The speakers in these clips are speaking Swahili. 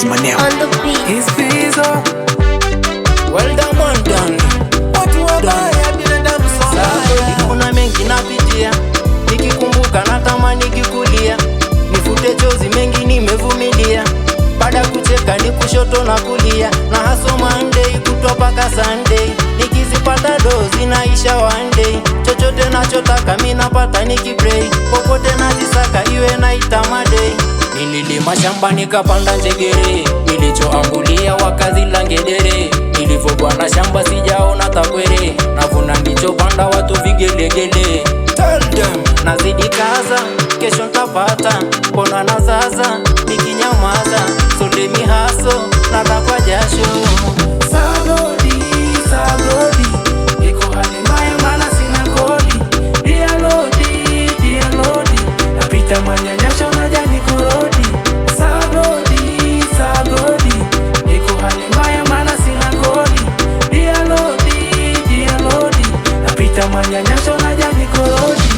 Is Manel on the beat. His visa. Well done. Watu wabaya binadamu sana. Kuna mengi napitia, nikikumbuka natamani kikulia. Nifute chozi mengi nimevumilia, baada kucheka ni kushoto na kulia. Na haso Monday kutwa paka Sunday, nikizipata dozi naisha one day. Chochote nachotaka mimi napata nikipray, popote nazisaka iwe naita madai. Nililima shamba nikapanda njegere, nilichoangulia wakazila ngedere. Nilivyokuwa na shamba sijaona takwere, navuna ndichopanda watu vigelegele. Tell them nazidi kaza, kesho ntapata. Mbona nazaza nikinyamaza, so let me hustle nala kwa jasho. Sagodi iko hali mbaya maana sina kodi. Dear Lordy, napita manyanyasho na jani kurodi. Sagodi iko hali mbaya maana sina kodi. Dear Lordy, napita manyanyasho na jani kurodi.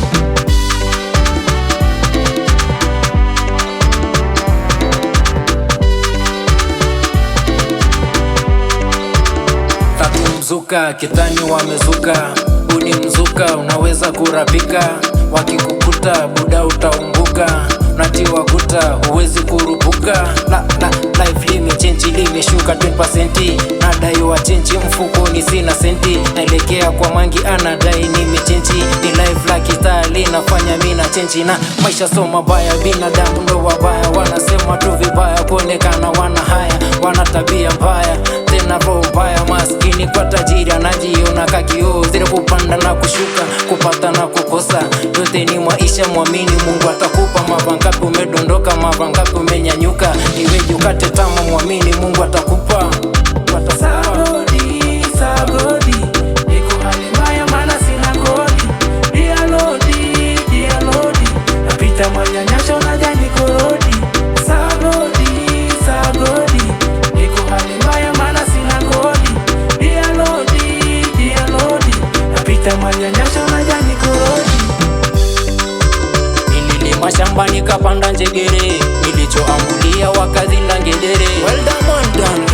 Mzuka kitani wamezuka, uni mzuka unaweza kurapika. Wakikukuta buda utaumbuka, unatiwa kuta huwezi kurupuka. Life limechange limeshuka 20%, nadaiwa chenchi mfukoni sina senti. Naelekea kwa mangi anadai nimechenchi, ni life la kitali nafanya mina chenchi. Na maisha so mabaya, binadamu ndo wabaya. Wanasema tu vibaya kuonekana wana haya, wana tabia mbaya tena roho mbaya. Maskini kwa tajiri anajiona kakio, zile kupanda na kushuka, kupata na kukosa, yote ni maisha. Muamini Mungu atakupa. Mavangapi umedondoka, mavangapi umenyanyuka, iweje ukate tamaa? Muamini Mungu atakupa. Sagodi iko hali mbaya maana sina kodi. Dear Lordy, napita manyanyasho na jani kurodi. Sagodi iko hali mbaya maana sina kodi. Dear Lordy, napita manyanyasho na jani kurodi. Nililima shamba nikapanda njegere, nilichoangulia wakazila ngedere. Well done.